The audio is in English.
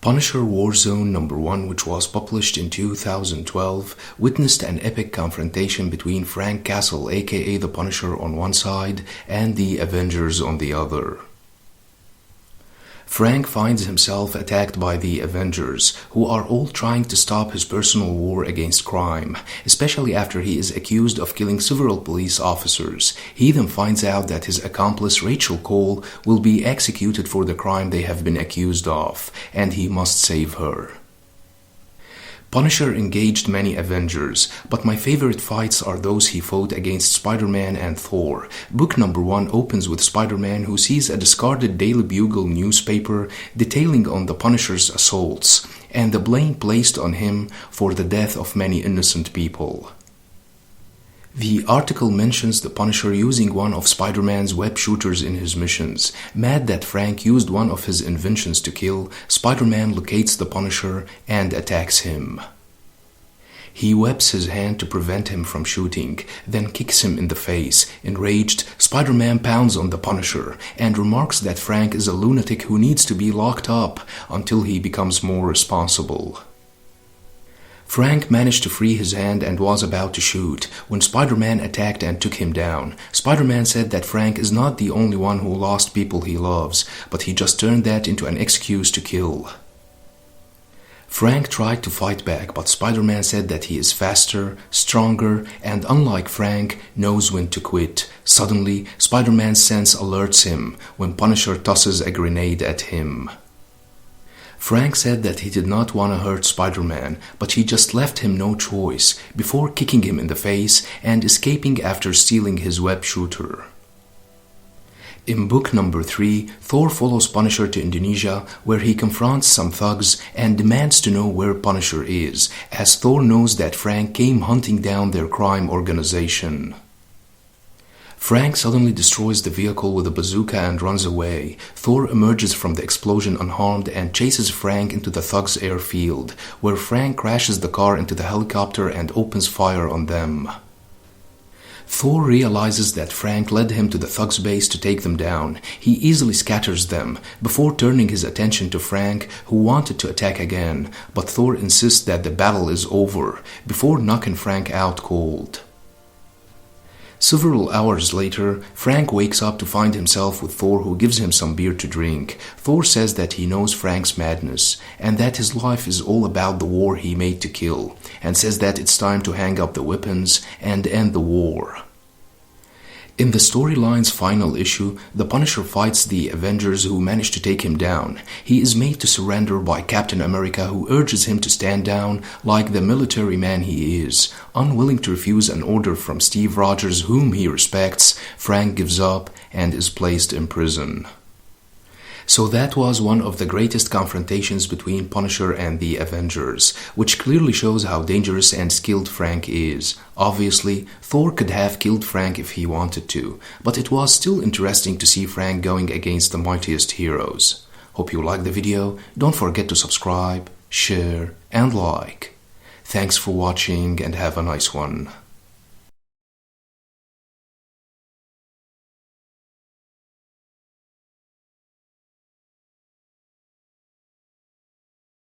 Punisher Warzone number 1, which was published in 2012, witnessed an epic confrontation between Frank Castle, aka the Punisher, on one side and the Avengers on the other. Frank finds himself attacked by the Avengers, who are all trying to stop his personal war against crime, especially after he is accused of killing several police officers. He then finds out that his accomplice Rachel Cole will be executed for the crime they have been accused of, and he must save her. Punisher engaged many Avengers, but my favorite fights are those he fought against Spider-Man and Thor. Book number 1 opens with Spider-Man, who sees a discarded Daily Bugle newspaper detailing on the Punisher's assaults, and the blame placed on him for the death of many innocent people. The article mentions the Punisher using one of Spider-Man's web shooters in his missions. Mad that Frank used one of his inventions to kill, Spider-Man locates the Punisher and attacks him. He webs his hand to prevent him from shooting, then kicks him in the face. Enraged, Spider-Man pounds on the Punisher and remarks that Frank is a lunatic who needs to be locked up until he becomes more responsible. Frank managed to free his hand and was about to shoot when Spider-Man attacked and took him down. Spider-Man said that Frank is not the only one who lost people he loves, but he just turned that into an excuse to kill. Frank tried to fight back, but Spider-Man said that he is faster, stronger, and unlike Frank, knows when to quit. Suddenly, Spider-Man's sense alerts him when Punisher tosses a grenade at him. Frank said that he did not want to hurt Spider-Man, but he just left him no choice before kicking him in the face and escaping after stealing his web shooter. In book number 3, Thor follows Punisher to Indonesia, where he confronts some thugs and demands to know where Punisher is, as Thor knows that Frank came hunting down their crime organization. Frank suddenly destroys the vehicle with a bazooka and runs away. Thor emerges from the explosion unharmed and chases Frank into the thugs' airfield, where Frank crashes the car into the helicopter and opens fire on them. Thor realizes that Frank led him to the thugs' base to take them down. He easily scatters them, before turning his attention to Frank, who wanted to attack again, but Thor insists that the battle is over, before knocking Frank out cold. Several hours later, Frank wakes up to find himself with Thor, who gives him some beer to drink. Thor says that he knows Frank's madness, and that his life is all about the war he made to kill, and says that it's time to hang up the weapons and end the war. In the storyline's final issue, the Punisher fights the Avengers, who manage to take him down. He is made to surrender by Captain America, who urges him to stand down like the military man he is. Unwilling to refuse an order from Steve Rogers, whom he respects, Frank gives up and is placed in prison. So that was one of the greatest confrontations between Punisher and the Avengers, which clearly shows how dangerous and skilled Frank is. Obviously, Thor could have killed Frank if he wanted to, but it was still interesting to see Frank going against the mightiest heroes. Hope you liked the video. Don't forget to subscribe, share, and like. Thanks for watching and have a nice one.